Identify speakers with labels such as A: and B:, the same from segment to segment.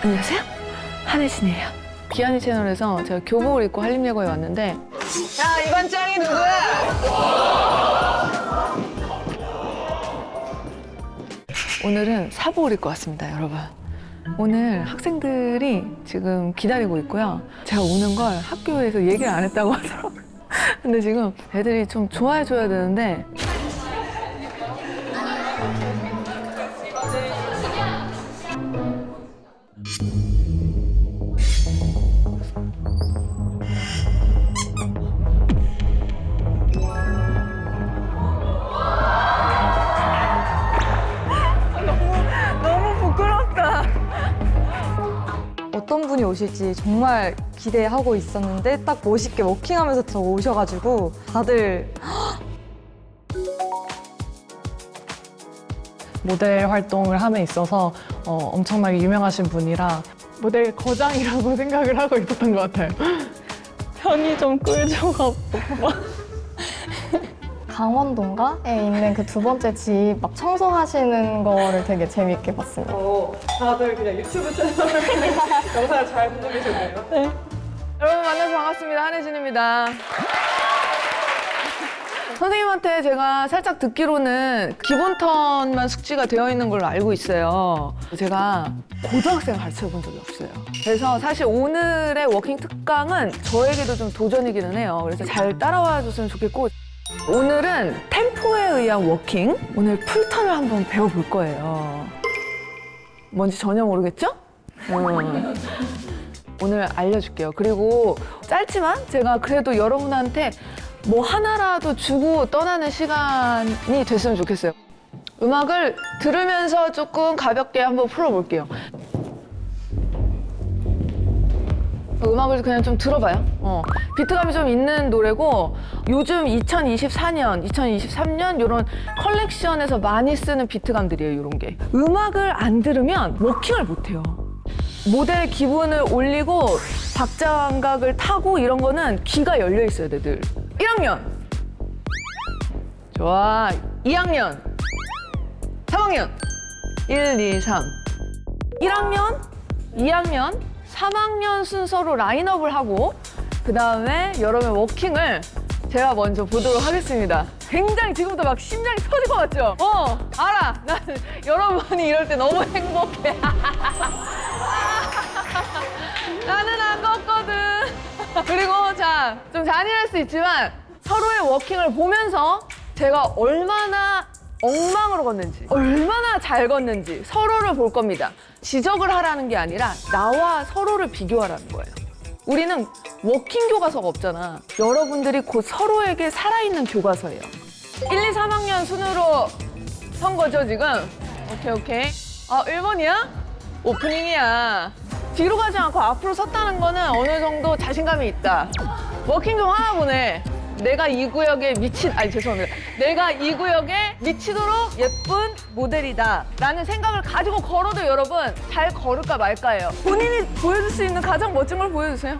A: 안녕하세요. 한혜진이에요. 기한이 채널에서 제가 교복을 입고 한림예고에 왔는데 야, 이번 짱이 누구야? 오늘은 사복을 입고 왔습니다, 여러분. 오늘 학생들이 지금 기다리고 있고요. 제가 오는 걸 학교에서 얘기를 안 했다고 하더라고요. 근데 지금 애들이 좀 좋아해줘야 되는데 너무 부끄럽다.
B: 어떤 분이 오실지 정말 기대하고 있었는데 딱 멋있게 워킹하면서 저 오셔가지고 다들
C: 모델 활동을 함에 있어서 엄청나게 유명하신 분이라 모델 거장이라고 생각을 하고 있었던 것 같아요. 편의점 꿀조각
D: 강원도인가에 있는 그 두 번째 집 막 청소하시는 거를 되게 재밌게 봤습니다.
C: 다들 그냥 유튜브 채널 영상을 잘 보고 계셨네요. 네.
A: 여러분 만나서 반갑습니다. 한혜진입니다. 선생님한테 제가 살짝 듣기로는 기본 턴만 숙지가 되어 있는 걸로 알고 있어요. 제가 고등학생 가르쳐 본 적이 없어요. 그래서 사실 오늘의 워킹 특강은 저에게도 좀 도전이기는 해요. 그래서 잘 따라와 줬으면 좋겠고, 오늘은 템포에 의한 워킹, 오늘 풀턴을 한번 배워볼 거예요. 뭔지 전혀 모르겠죠? 오늘 알려줄게요. 그리고 짧지만 제가 그래도 여러분한테 뭐 하나라도 주고 떠나는 시간이 됐으면 좋겠어요. 음악을 들으면서 조금 가볍게 한번 풀어볼게요. 음악을 그냥 좀 들어봐요. 비트감이 좀 있는 노래고, 요즘 2024년, 2023년 이런 컬렉션에서 많이 쓰는 비트감들이에요, 이런 게. 음악을 안 들으면 워킹을 못 해요. 모델의 기분을 올리고 박자감각을 타고 이런 거는 귀가 열려 있어야 돼, 늘. 1학년. 좋아. 2학년. 3학년. 1, 2, 3. 1학년, 2학년, 3학년 순서로 라인업을 하고, 그 다음에 여러분의 워킹을 제가 먼저 보도록 하겠습니다. 굉장히 지금부터 막 심장이 터질 것 같죠? 알아. 난 여러분이 이럴 때 너무 행복해. 나는 안 걷거든. 그리고 자, 좀 잔인할 수 있지만 서로의 워킹을 보면서 제가 얼마나 엉망으로 걷는지, 얼마나 잘 걷는지 서로를 볼 겁니다. 지적을 하라는 게 아니라 나와 서로를 비교하라는 거예요. 우리는 워킹 교과서가 없잖아. 여러분들이 곧 서로에게 살아있는 교과서예요. 1, 2, 3학년 순으로 선 거죠, 지금? 오케이. 1번이야? 오프닝이야. 뒤로 가지 않고 앞으로 섰다는 거는 어느 정도 자신감이 있다. 워킹 좀 하나 보네. 내가 이 구역에 죄송합니다. 내가 이 구역에 미치도록 예쁜 모델이다 라는 생각을 가지고 걸어도 여러분 잘 걸을까 말까예요. 본인이 보여줄 수 있는 가장 멋진 걸 보여주세요.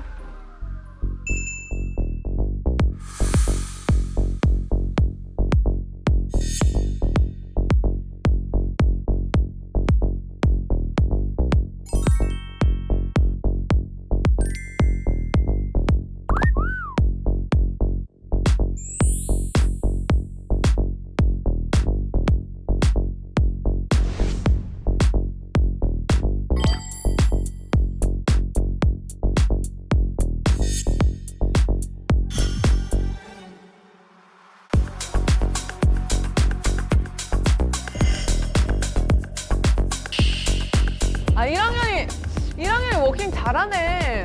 A: 아, 1학년이 워킹 잘하네.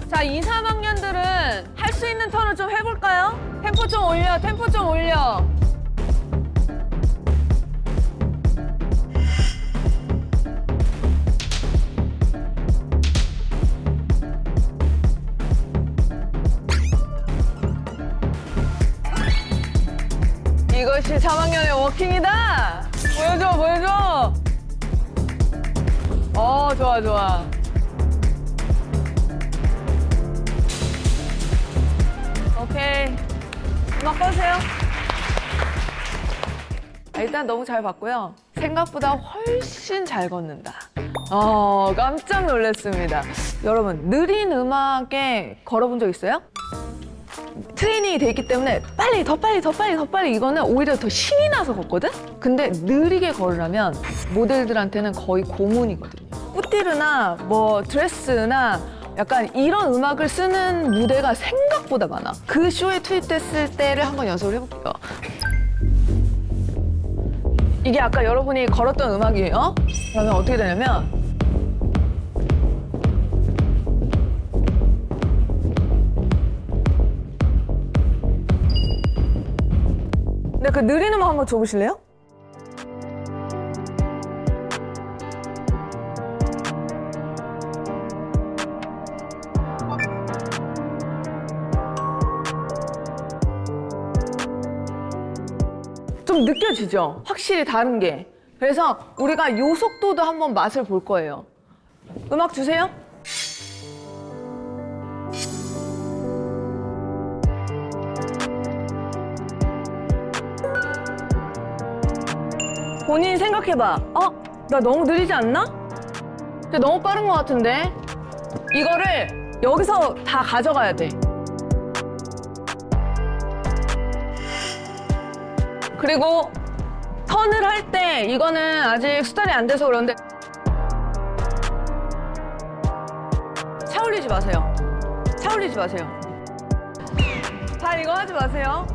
A: 자, 2, 3학년들은 할 수 있는 턴을 좀 해볼까요? 템포 좀 올려. 이것이 3학년의 워킹이다. 보여줘. 좋아. 오케이. 음악 꺼주세요. 일단 너무 잘 봤고요. 생각보다 훨씬 잘 걷는다. 깜짝 놀랐습니다. 여러분, 느린 음악에 걸어본 적 있어요? 트레이닝이 돼 있기 때문에 빨리, 더 빨리, 더 빨리, 더 빨리 이거는 오히려 더 신이 나서 걷거든? 근데 느리게 걸으려면 모델들한테는 거의 고문이거든요. 뿌띠르나 뭐 드레스나 약간 이런 음악을 쓰는 무대가 생각보다 많아. 그 쇼에 투입됐을 때를 한번 연습을 해볼게요. 이게 아까 여러분이 걸었던 음악이에요. 그러면 어떻게 되냐면 네, 그 느린 음악 한번 줘보실래요? 좀 느껴지죠? 확실히 다른 게. 그래서 우리가 요 속도도 한번 맛을 볼 거예요. 음악 주세요. 본인이 생각해봐. 나 너무 느리지 않나? 근데 너무 빠른 것 같은데? 이거를 여기서 다 가져가야 돼. 그리고 턴을 할 때 이거는 아직 수달이 안 돼서 그런데 차 올리지 마세요. 차 올리지 마세요. 발 이거 하지 마세요.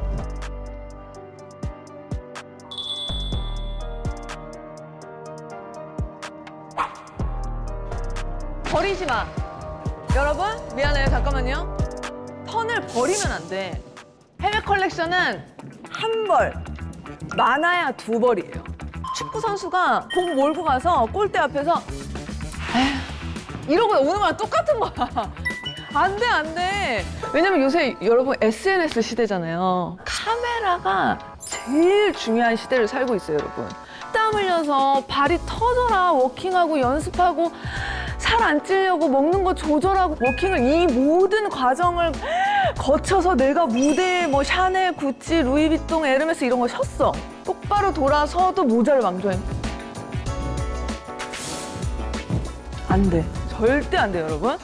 A: 버리지 마. 여러분, 미안해요. 잠깐만요. 턴을 버리면 안 돼. 해외 컬렉션은 한 벌, 많아야 두 벌이에요. 축구 선수가 공 몰고 가서 골대 앞에서 에휴, 이러고 오는 거랑 똑같은 거야. 안 돼, 안 돼. 왜냐면 요새 여러분 SNS 시대잖아요. 카메라가 제일 중요한 시대를 살고 있어요, 여러분. 땀 흘려서 발이 터져라 워킹하고 연습하고 살 안 찌려고 먹는 거 조절하고 워킹을 이 모든 과정을 거쳐서 내가 무대에 뭐 샤넬, 구찌, 루이비통, 에르메스 이런 거 셨어. 똑바로 돌아서도 모자를 망조해. 안 돼. 절대 안 돼, 여러분.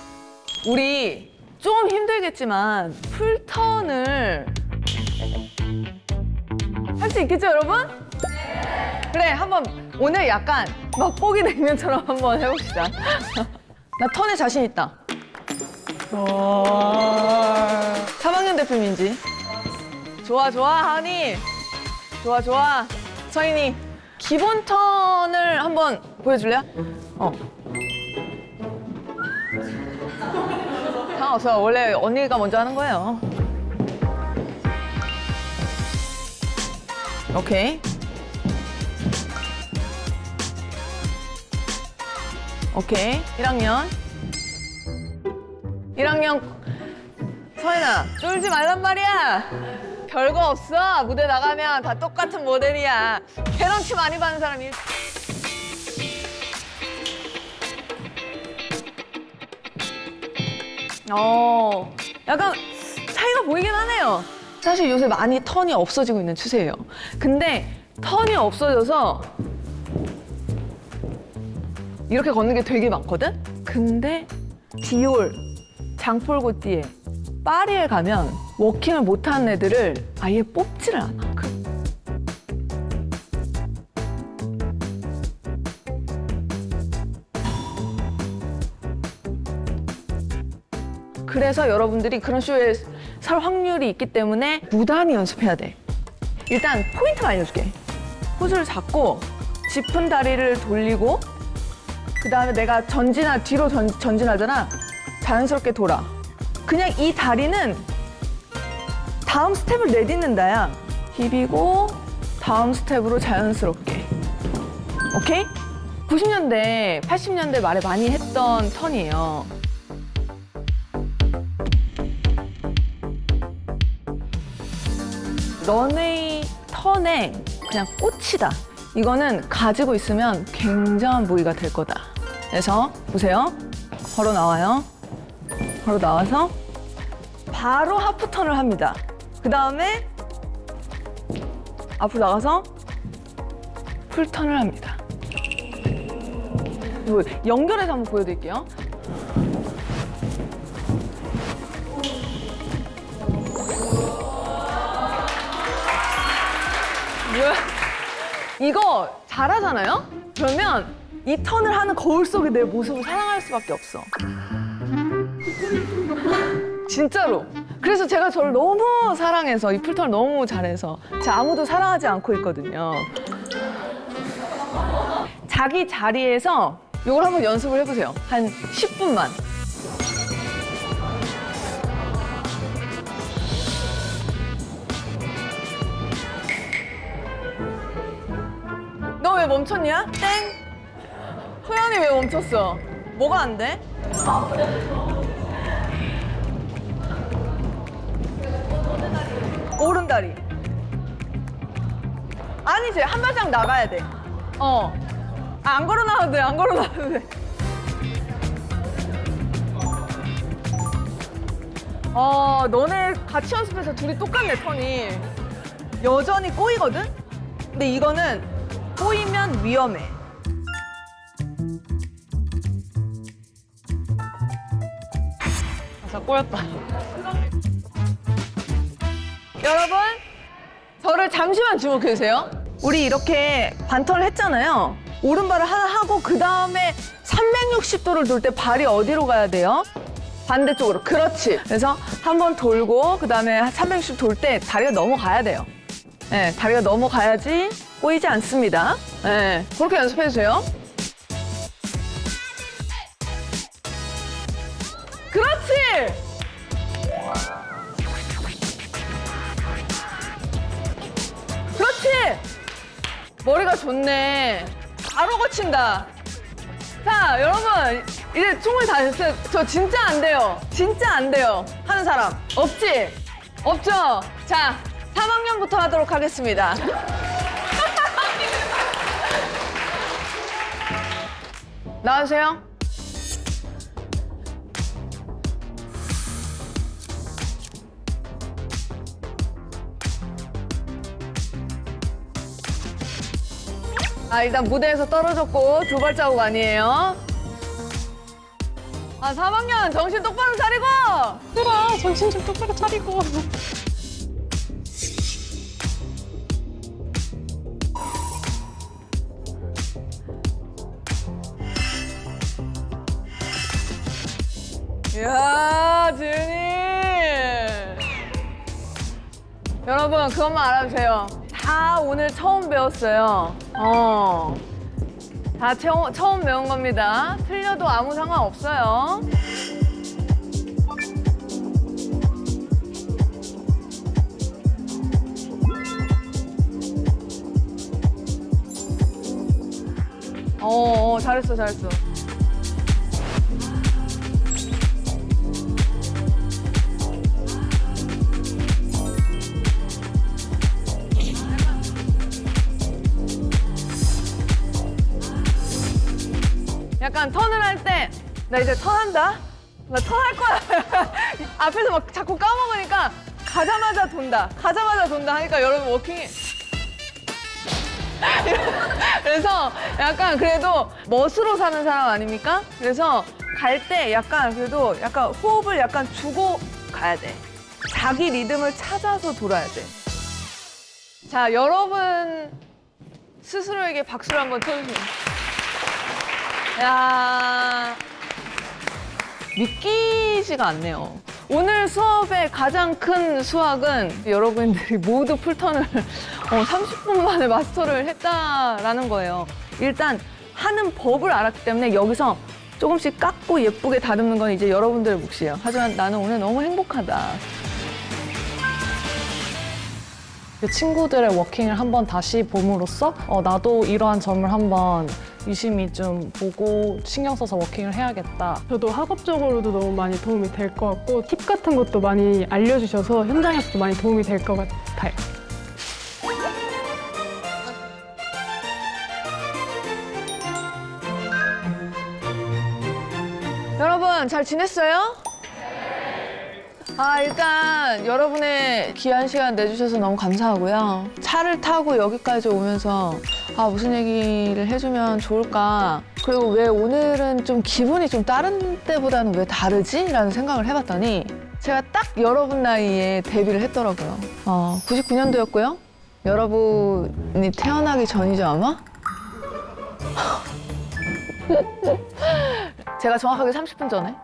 A: 우리 좀 힘들겠지만 풀턴을 할 수 있겠죠, 여러분? 그래, 한번 오늘 약간 맛보기 냉면처럼 한번 해봅시다. 나 턴에 자신 있다. 3학년 대표님인지. 좋아, 좋아, 하니. 좋아, 좋아. 서인이 기본 턴을 한번 보여줄래요? 상관없어. 원래 언니가 먼저 하는 거예요. 오케이. 오케이. 1학년. 1학년. 서인아, 쫄지 말란 말이야. 별거 없어. 무대 나가면 다 똑같은 모델이야. 개런치 많이 받는 사람이. 약간 차이가 보이긴 하네요. 사실 요새 많이 턴이 없어지고 있는 추세예요. 근데 턴이 없어져서 이렇게 걷는 게 되게 많거든? 근데 디올, 장폴고띠에, 파리에 가면 워킹을 못하는 애들을 아예 뽑지를 않아. 그래서 여러분들이 그런 쇼에 설 확률이 있기 때문에 무단히 연습해야 돼. 일단 포인트만 알려줄게. 포즈를 잡고 짚은 다리를 돌리고 그 다음에 내가 뒤로 전진하잖아. 자연스럽게 돌아. 그냥 이 다리는 다음 스텝을 내딛는다야. 힙이고 다음 스텝으로 자연스럽게. 오케이? 90년대, 80년대 말에 많이 했던 턴이에요. 런웨이 턴에 그냥 꽂히다. 이거는 가지고 있으면 굉장한 무기가 될 거다. 그래서 보세요. 걸어 나와요. 걸어 나와서 바로 하프 턴을 합니다. 그 다음에 앞으로 나가서 풀 턴을 합니다. 연결해서 한번 보여드릴게요. 뭐야? 이거 잘하잖아요? 그러면 이 턴을 하는 거울 속에 내 모습을 사랑할 수밖에 없어. 진짜로. 그래서 제가 저를 너무 사랑해서 이 풀턴을 너무 잘해서 제가 아무도 사랑하지 않고 있거든요. 자기 자리에서 이걸 한번 연습을 해보세요. 한 10분만. 너 왜 멈췄냐? 땡! 소연이 왜 멈췄어? 뭐가 안 돼? 오른다리. 아니지, 한 발짝 나가야 돼. 안 걸어 나와도 돼, 안 걸어 나와도 돼. 너네 같이 연습해서 둘이 똑같네, 턴이. 여전히 꼬이거든? 근데 이거는 꼬이면 위험해.
C: 자, 꼬였다.
A: 여러분, 저를 잠시만 주목해주세요. 우리 이렇게 반턴을 했잖아요. 오른발을 하나 하고 그 다음에 360도를 돌 때 발이 어디로 가야 돼요? 반대쪽으로. 그렇지. 그래서 한 번 돌고 그 다음에 360도 돌 때 다리가 넘어가야 돼요. 네, 다리가 넘어가야지 꼬이지 않습니다. 네, 그렇게 연습해주세요. 그렇지! 그렇지! 머리가 좋네. 바로 고친다. 자, 여러분, 이제 충분히 다 됐어요. 저 진짜 안 돼요. 진짜 안 돼요. 하는 사람. 없지? 없죠? 자, 3학년부터 하도록 하겠습니다. 나와주세요. 일단 무대에서 떨어졌고 두 발자국 아니에요. 3학년 정신 똑바로 차리고!
C: 얘들아, 정신 좀 똑바로 차리고.
A: 이야, 지은이! 여러분, 그것만 알아주세요. 다 오늘 처음 배웠어요. 다 처음 배운 겁니다. 틀려도 아무 상관없어요. 잘했어, 잘했어. 약간 턴을 할 때, 나 이제 턴한다? 나 턴할 거야. 앞에서 막 자꾸 까먹으니까 가자마자 돈다. 가자마자 돈다 하니까 여러분 워킹이. 그래서 약간 그래도 멋으로 사는 사람 아닙니까? 그래서 갈 때 약간 그래도 약간 호흡을 약간 주고 가야 돼. 자기 리듬을 찾아서 돌아야 돼. 자, 여러분 스스로에게 박수를 한번 쳐주세요. 야, 믿기지가 않네요. 오늘 수업의 가장 큰 수학은 여러분들이 모두 풀턴을 30분 만에 마스터를 했다라는 거예요. 일단 하는 법을 알았기 때문에 여기서 조금씩 깎고 예쁘게 다듬는 건 이제 여러분들의 몫이에요. 하지만 나는 오늘 너무 행복하다.
C: 친구들의 워킹을 한번 다시 봄으로써 나도 이러한 점을 한번 유심히 좀 보고 신경 써서 워킹을 해야겠다.
E: 저도 학업적으로도 너무 많이 도움이 될 것 같고 팁 같은 것도 많이 알려주셔서 현장에서도 많이 도움이 될 것 같아요.
A: 여러분 잘 지냈어요? 일단 여러분의 귀한 시간 내주셔서 너무 감사하고요. 차를 타고 여기까지 오면서 무슨 얘기를 해주면 좋을까 그리고 왜 오늘은 좀 기분이 좀 다른 때보다는 왜 다르지? 라는 생각을 해봤더니 제가 딱 여러분 나이에 데뷔를 했더라고요. 99년도였고요. 여러분이 태어나기 전이죠, 아마? 제가 정확하게 30분 전에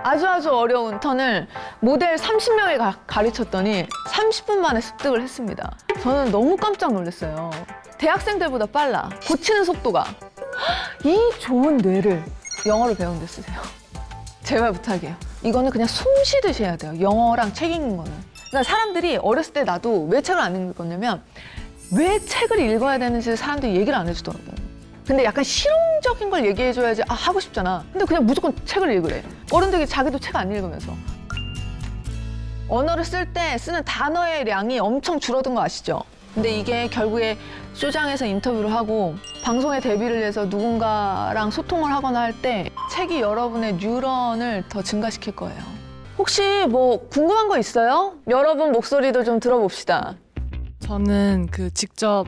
A: 아주 어려운 턴을 모델 30명을 가르쳤더니 30분 만에 습득을 했습니다. 저는 너무 깜짝 놀랐어요. 대학생들보다 빨라. 고치는 속도가. 이 좋은 뇌를 영어를 배우는 데 쓰세요. 제발 부탁이에요. 이거는 그냥 숨 쉬듯이 해야 돼요. 영어랑 책 읽는 거는. 그러니까 사람들이 어렸을 때 나도 왜 책을 안 읽었냐면 왜 책을 읽어야 되는지 사람들이 얘기를 안 해주더라고요. 근데 약간 실용적인 걸 얘기해줘야지 하고 싶잖아. 근데 그냥 무조건 책을 읽으래. 어른들이 자기도 책 안 읽으면서. 언어를 쓸 때 쓰는 단어의 량이 엄청 줄어든 거 아시죠? 근데 이게 결국에 쇼장에서 인터뷰를 하고 방송에 데뷔를 해서 누군가랑 소통을 하거나 할 때 책이 여러분의 뉴런을 더 증가시킬 거예요. 혹시 뭐 궁금한 거 있어요? 여러분 목소리도 좀 들어봅시다.
C: 저는 직접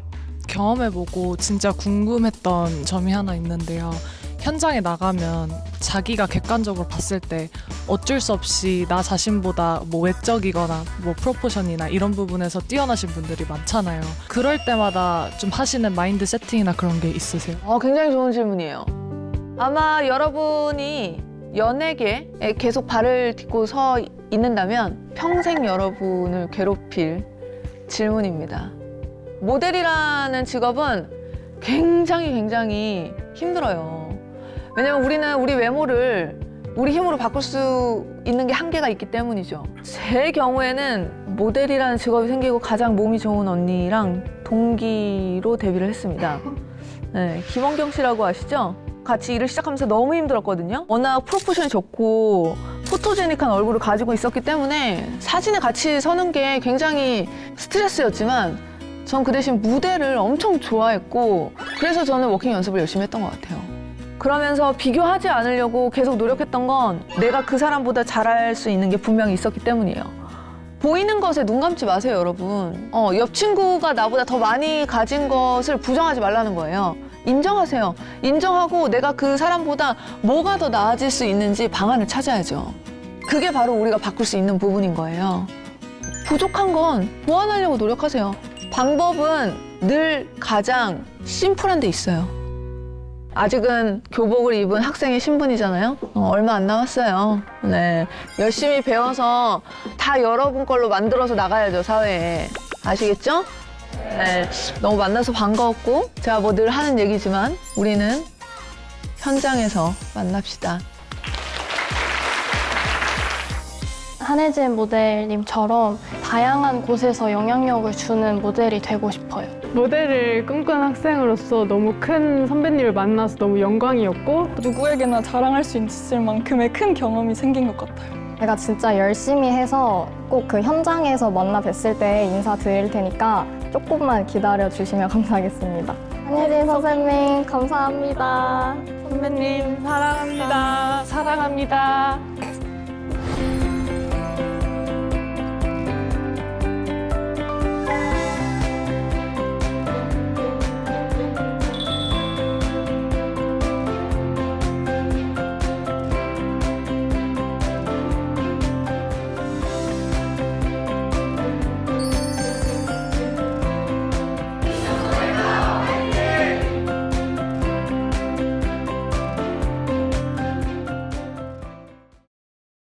C: 경험해보고 진짜 궁금했던 점이 하나 있는데요. 현장에 나가면 자기가 객관적으로 봤을 때 어쩔 수 없이 나 자신보다 뭐 외적이거나 뭐 프로포션이나 이런 부분에서 뛰어나신 분들이 많잖아요. 그럴 때마다 좀 하시는 마인드 세팅이나 그런 게 있으세요?
A: 굉장히 좋은 질문이에요. 아마 여러분이 연예계에 계속 발을 딛고 서 있는다면 평생 여러분을 괴롭힐 질문입니다. 모델이라는 직업은 굉장히 힘들어요. 왜냐면 우리는 우리 외모를 우리 힘으로 바꿀 수 있는 게 한계가 있기 때문이죠. 제 경우에는 모델이라는 직업이 생기고 가장 몸이 좋은 언니랑 동기로 데뷔를 했습니다. 네, 김원경 씨라고 아시죠? 같이 일을 시작하면서 너무 힘들었거든요. 워낙 프로포션이 좋고 포토제닉한 얼굴을 가지고 있었기 때문에 사진에 같이 서는 게 굉장히 스트레스였지만 전 그 대신 무대를 엄청 좋아했고 그래서 저는 워킹 연습을 열심히 했던 것 같아요. 그러면서 비교하지 않으려고 계속 노력했던 건 내가 그 사람보다 잘할 수 있는 게 분명히 있었기 때문이에요. 보이는 것에 눈 감지 마세요, 여러분. 옆 친구가 나보다 더 많이 가진 것을 부정하지 말라는 거예요. 인정하세요. 인정하고 내가 그 사람보다 뭐가 더 나아질 수 있는지 방안을 찾아야죠. 그게 바로 우리가 바꿀 수 있는 부분인 거예요. 부족한 건 보완하려고 노력하세요. 방법은 늘 가장 심플한 데 있어요. 아직은 교복을 입은 학생의 신분이잖아요. 얼마 안 남았어요. 네, 열심히 배워서 다 여러분 걸로 만들어서 나가야죠, 사회에. 아시겠죠? 네, 너무 만나서 반가웠고 제가 뭐 늘 하는 얘기지만 우리는 현장에서 만납시다.
D: 한혜진 모델님처럼 다양한 곳에서 영향력을 주는 모델이 되고 싶어요.
E: 모델을 꿈꾸는 학생으로서 너무 큰 선배님을 만나서 너무 영광이었고
B: 누구에게나 자랑할 수 있을 만큼의 큰 경험이 생긴 것 같아요.
D: 제가 진짜 열심히 해서 꼭 그 현장에서 만나 뵀을 때 인사드릴 테니까 조금만 기다려 주시면 감사하겠습니다. 한혜진 선생님 감사합니다.
C: 선배님 사랑합니다. 사랑합니다.